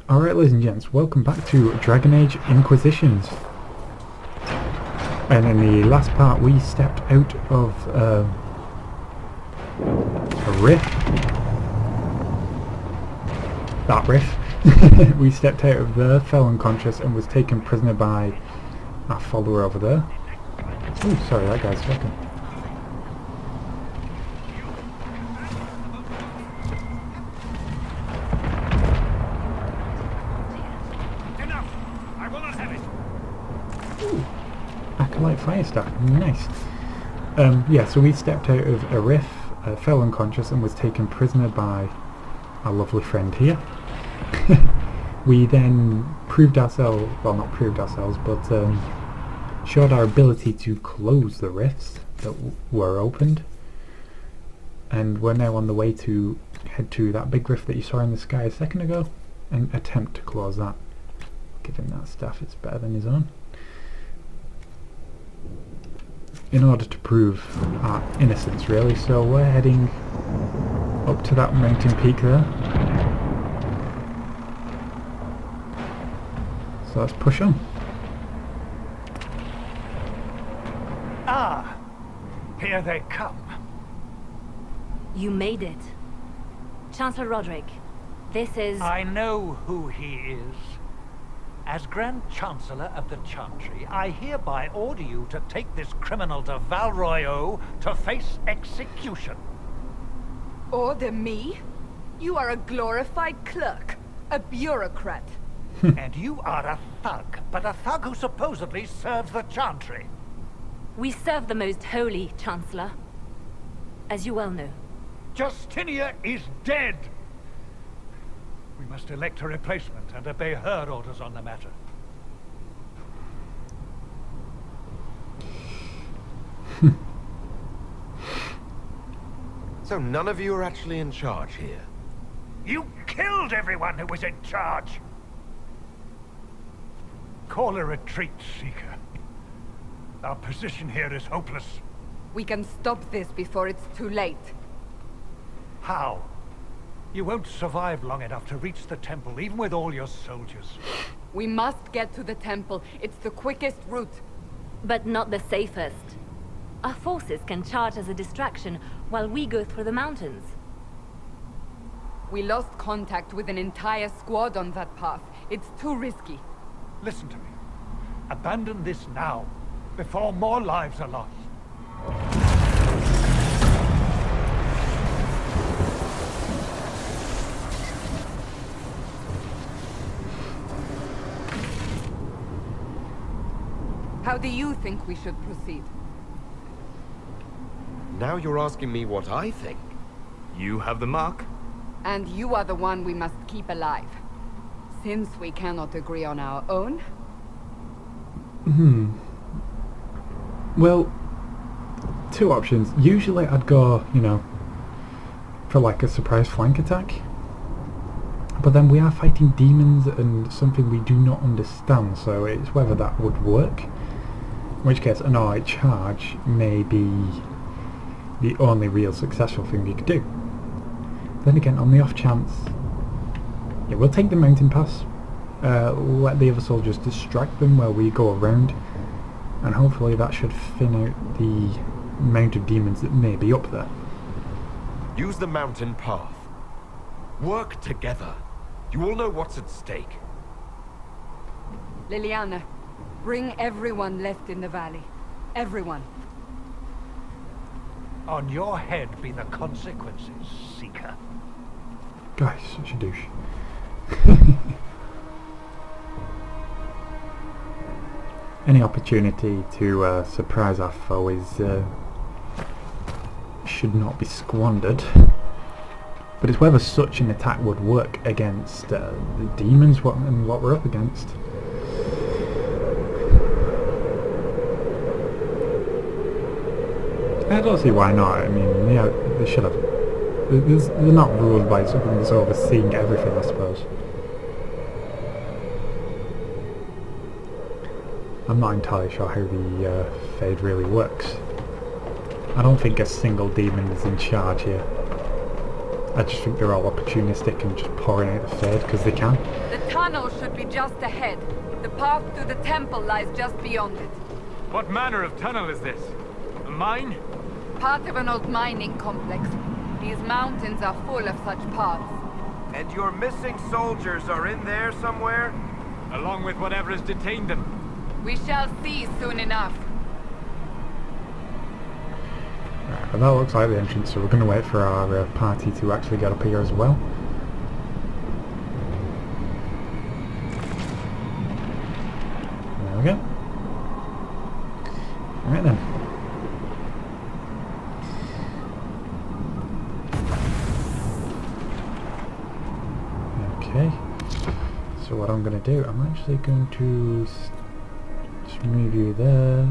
Alright, ladies and gents, welcome back to Dragon Age Inquisitions. And in the last part we stepped out of a rift. That rift. We stepped out of there, fell unconscious and was taken prisoner by our follower over there. Oh, sorry, that guy's talking. Acolyte fire staff, nice. Yeah, so we stepped out of a rift, fell unconscious and was taken prisoner by our lovely friend here. We then proved ourselves, well not proved ourselves, but showed our ability to close the rifts that were opened. And we're now on the way to head to that big rift that you saw in the sky a second ago and attempt to close that. Give him that staff, it's better than his own. In order to prove our innocence really, so we're heading up to that mountain peak there. So let's push on. Ah, here they come. You made it. Chancellor Roderick, this is... I know who he is. As Grand Chancellor of the Chantry, I hereby order you to take this criminal to Val Royeaux to face execution. Order me? You are a glorified clerk, a bureaucrat. And you are a thug, but a thug who supposedly serves the Chantry. We serve the most holy, Chancellor. As you well know. Justinia is dead! We must elect a replacement and obey her orders on the matter. So none of you are actually in charge here? You killed everyone who was in charge! Call a retreat, Seeker. Our position here is hopeless. We can stop this before it's too late. How? You won't survive long enough to reach the temple, even with all your soldiers. We must get to the temple. It's the quickest route. But not the safest. Our forces can charge as a distraction while we go through the mountains. We lost contact with an entire squad on that path. It's too risky. Listen to me. Abandon this now, before more lives are lost. How do you think we should proceed? Now you're asking me what I think. You have the mark. And you are the one we must keep alive. Since we cannot agree on our own? Well, two options. Usually I'd go, you know, for like a surprise flank attack. But then we are fighting demons and something we do not understand, so it's whether that would work. In which case an allied charge may be the only real successful thing you could do. Then again, on the off chance, yeah, we'll take the mountain pass, let the other soldiers distract them while we go around, and hopefully that should thin out the amount of demons that may be up there. Use the mountain path. Work together. You all know what's at stake. Liliana, bring everyone left in the valley. Everyone. On your head be the consequences, Seeker. Guys, such a douche. Any opportunity to surprise our foe is should not be squandered. But it's whether such an attack would work against the demons and what we're up against. I don't see why not. I mean, yeah, they should have. They're not ruled by something that's overseeing everything, I suppose. I'm not entirely sure how the Fade really works. I don't think a single demon is in charge here. I just think they're all opportunistic and just pouring out the Fade because they can. The tunnel should be just ahead. The path to the temple lies just beyond it. What manner of tunnel is this? A mine? Part of an old mining complex. These mountains are full of such paths. And your missing soldiers are in there somewhere? Along with whatever has detained them. We shall see soon enough. Right, well, that looks like the entrance, so we're going to wait for our party to actually get up here as well. There we go. Alright then. Okay. So what I'm going to do, I'm actually going to just move you there.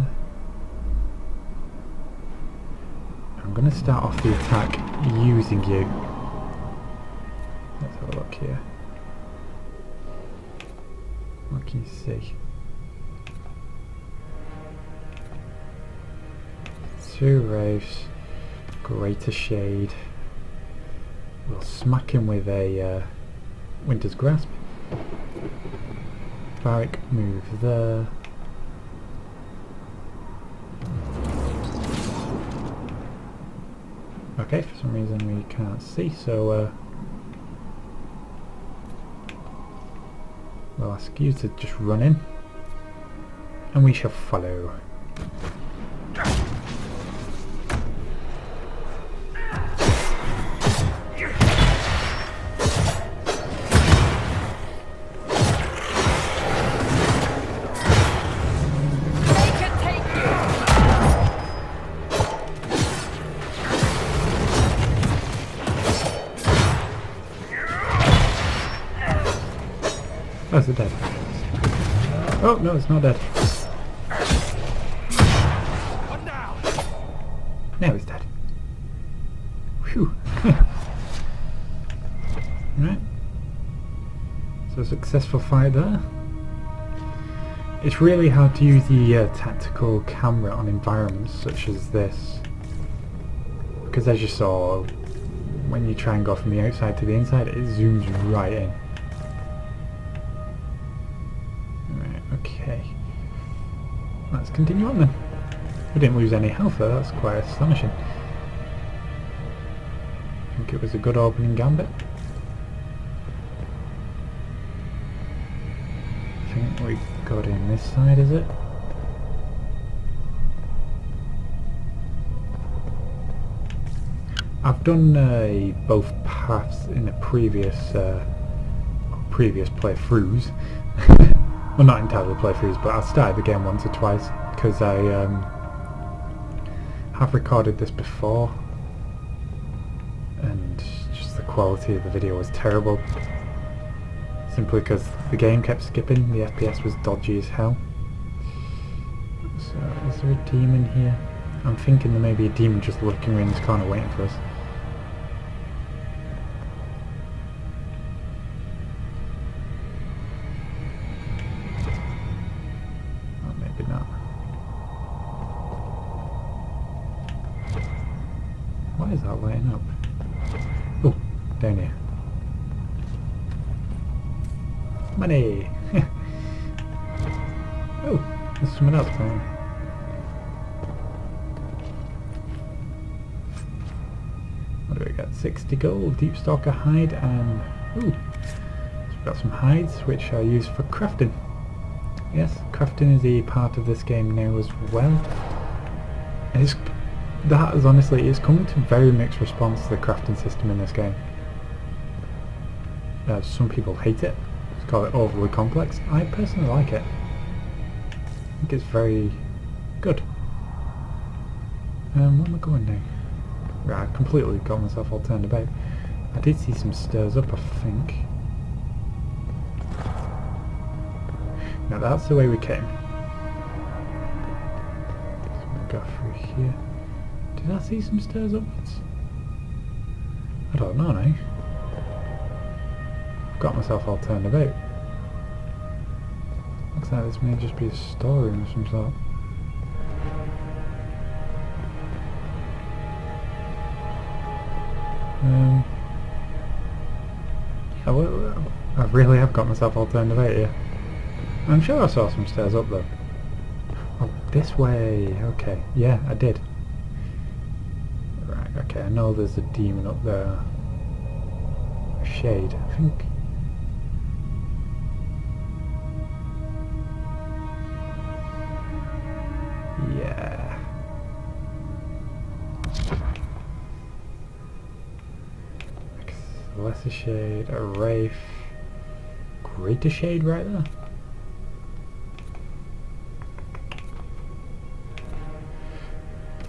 I'm going to start off the attack using you. Let's have a look here. What can you see? 2 raves, greater shade. We'll smack him with a Winter's Grasp. Varric, move there. Okay, for some reason we can't see, so we'll ask you to just run in, and we shall follow. Oh, is it dead? Oh, no, it's not dead. Now it's dead. Phew. Right. So, successful fight there. It's really hard to use the tactical camera on environments such as this. Because as you saw, when you try and go from the outside to the inside, it zooms right in. Okay, let's continue on then. We didn't lose any health there, that's quite astonishing. I think it was a good opening gambit. I think we got in this side, is it? I've done both paths in the previous playthroughs. Well, not entirely playthroughs, but I started the game once or twice because I have recorded this before, and just the quality of the video was terrible. Simply because the game kept skipping, the FPS was dodgy as hell. So, is there a demon here? I'm thinking there may be a demon just lurking around this corner waiting for us. Why is that lighting up? Oh, down here. Money! Oh, there's someone else playing. What do we got? 60 gold, Deep Stalker hide, and... ooh! So we've got some hides, which I use for crafting. Yes, crafting is a part of this game now as well. And that is honestly, it's coming to very mixed response to the crafting system in this game. Some people hate it, just call it overly complex. I personally like it. I think it's very good. Where am I going now? Right, I completely got myself all turned about. I did see some stairs up, I think. Now that's the way we came. So we'll go through here. Did I see some stairs upwards? I don't know now. I've got myself all turned about. Looks like this may just be a storeroom of some sort. Yeah, well, really have got myself all turned about here. I'm sure I saw some stairs up though. Oh, this way. Okay, yeah, I did. Right, okay, I know there's a demon up there. A shade, I think. Yeah. Lesser shade, a wraith, greater shade right there.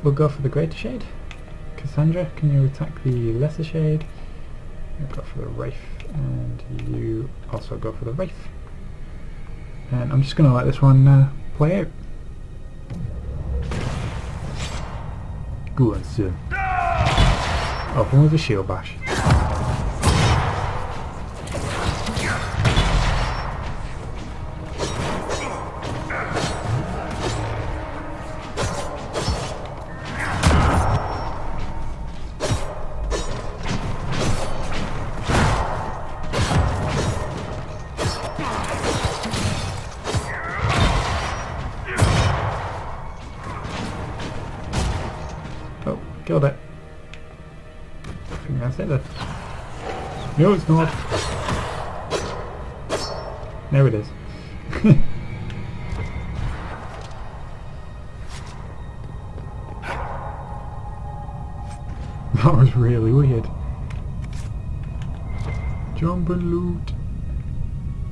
We'll go for the greater shade. Casandra, can you attack the lesser shade? I'll go for the wraith, and you also go for the wraith. And I'm just going to let this one play out. Go on, sir. Open with a shield bash. Oh, killed it. I think that's it then. No, it's not. There it is. That was really weird. Jump and loot.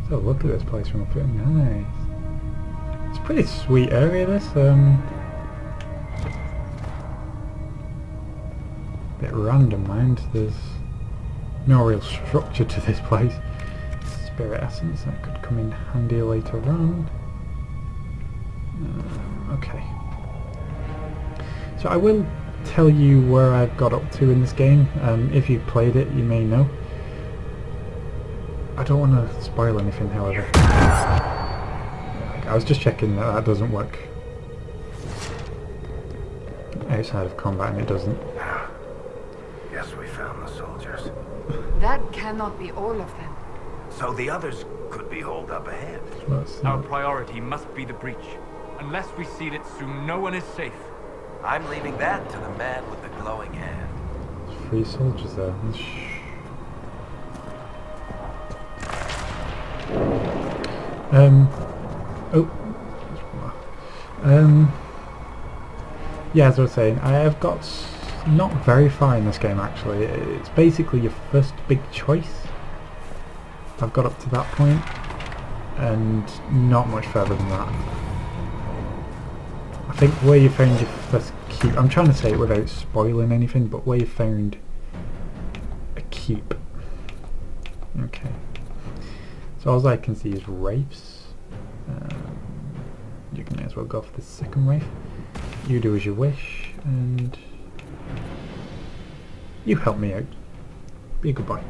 So look at this place from up here. Nice. It's a pretty sweet area, this. Bit random, mind. There's no real structure to this place. Spirit essence, that could come in handy later on. Okay. So I will tell you where I've got up to in this game. If you've played it, you may know. I don't want to spoil anything, however. I was just checking that that doesn't work outside of combat, and it doesn't. Guess we found the soldiers. That cannot be all of them. So the others could be holed up ahead. Our priority must be the breach. Unless we seal it soon, no one is safe. I'm leaving that to the man with the glowing hand. There's 3 soldiers there. Yeah, as I was saying, I have got not very far in this game actually. It's basically your first big choice. I've got up to that point, and not much further than that. I think where you found your first keep, I'm trying to say it without spoiling anything, but where you found a keep. Okay. So all I can see is wraiths. You can may as well go for the second wraith. You do as you wish, and you help me out. Be a good boy.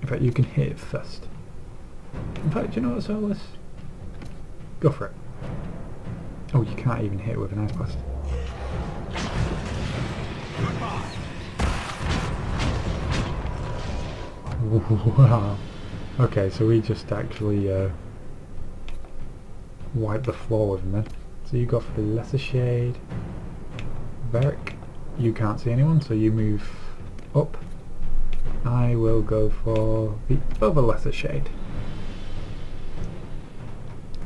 In fact, you can hit it first. In fact, you know what, so let's go for it. Oh, you can't even hit it with an ice blast. Wow. Okay, so we just actually wipe the floor with him then. So you go for the lesser shade. Varric, you can't see anyone, so you move up. I will go for the other lesser shade.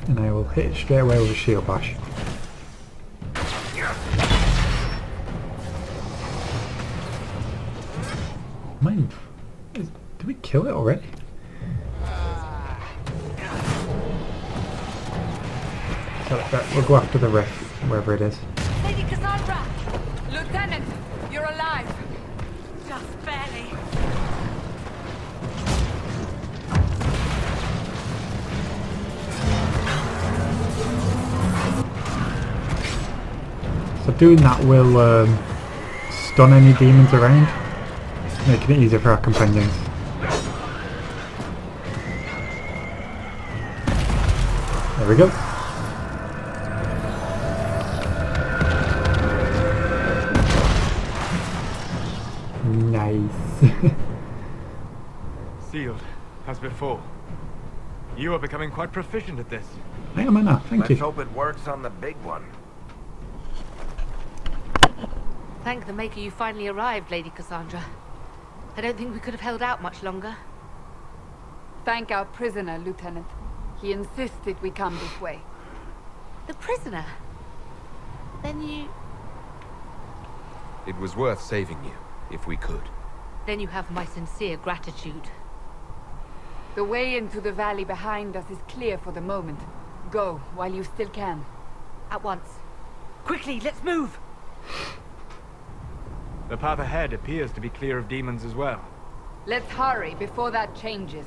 And I will hit it straight away with a shield bash. Mind, did we kill it already? So we'll go after the rift, wherever it is. Lady Casandra! Lieutenant, you're alive! Just barely. So doing that will stun any demons around, making it easier for our companions. There we go. Nice. Sealed, as before. You are becoming quite proficient at this. I am, Anna. Thank Let's you. hope it works on the big one. Thank the Maker you finally arrived, Lady Cassandra. I don't think we could have held out much longer. Thank our prisoner, Lieutenant. He insisted we come this way. The prisoner? Then you... It was worth saving you, if we could. Then you have my sincere gratitude. The way into the valley behind us is clear for the moment. Go, while you still can. At once. Quickly, let's move! The path ahead appears to be clear of demons as well. Let's hurry before that changes.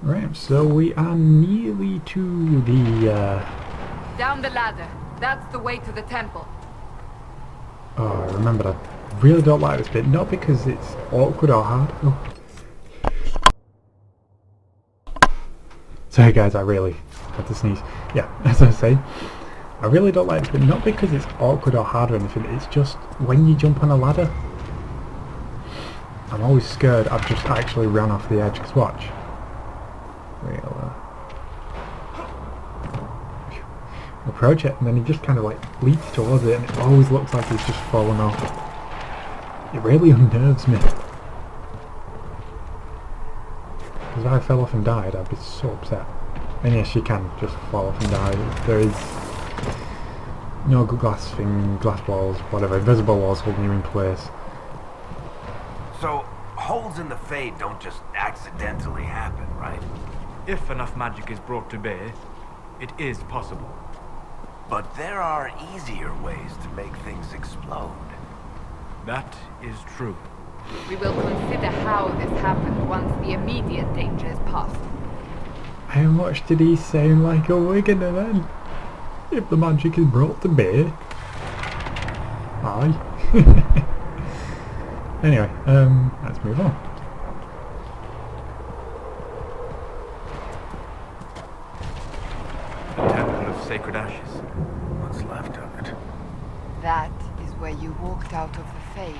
Right, so we are nearly to the, Down the ladder. That's the way to the temple. Oh, I remembered, I really don't like this bit. Not because it's awkward or hard. Oh. Sorry guys, I really had to sneeze. Yeah, as I say, I really don't like this bit. Not because it's awkward or hard or anything. It's just when you jump on a ladder, I'm always scared I've just actually run off the edge. Because watch. We'll approach it, and then he just kind of like leaps towards it, and it always looks like he's just fallen off. It really unnerves me. Because if I fell off and died, I'd be so upset. And yes, you can just fall off and die. There is no good glass walls, whatever, invisible walls holding you in place. So, holes in the Fade don't just accidentally happen, right? If enough magic is brought to bear, it is possible. But there are easier ways to make things explode. That is true. We will consider how this happened once the immediate danger is past. How much did he sound like a Wiganer then? If the magic is brought to bear. Aye. Anyway, let's move on. The Temple of Sacred Ashes. What's left of it? That is where you walked out of the Fade,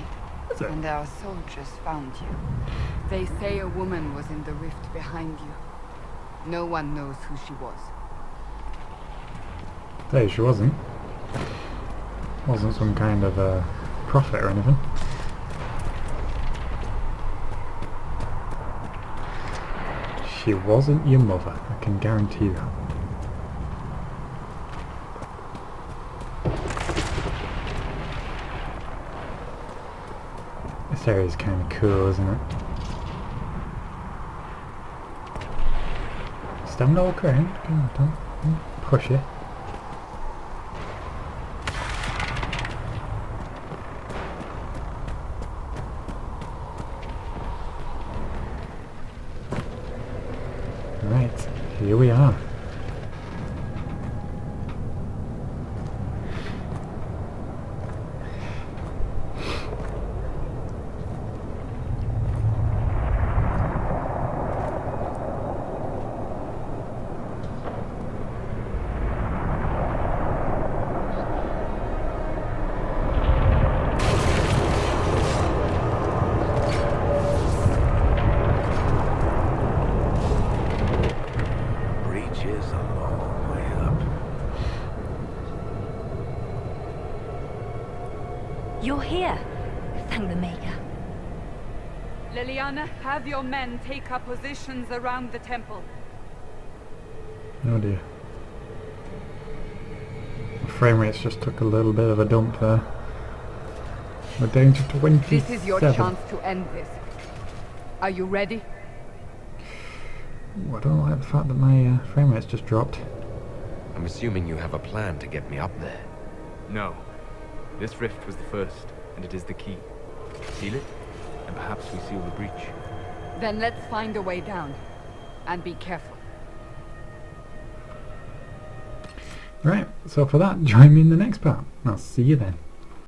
Is it? and our soldiers found you. They say a woman was in the rift behind you. No one knows who she was. Hey, she wasn't. Wasn't some kind of a prophet or anything. She wasn't your mother, I can guarantee that. This area is kind of cool, isn't it? Stand all ground, don't push it. Right, here we are. You're here. Thank the Maker. Liliana, have your men take up positions around the temple. Oh dear. The frame rates just took a little bit of a dump there. We're down to 27. This is your chance to end this. Are you ready? Ooh, I don't like the fact that my frame rates just dropped. I'm assuming you have a plan to get me up there. No. This rift was the first, and it is the key. Seal it, and perhaps we seal the breach. Then let's find a way down. And be careful. Right, so for that, join me in the next part. I'll see you then.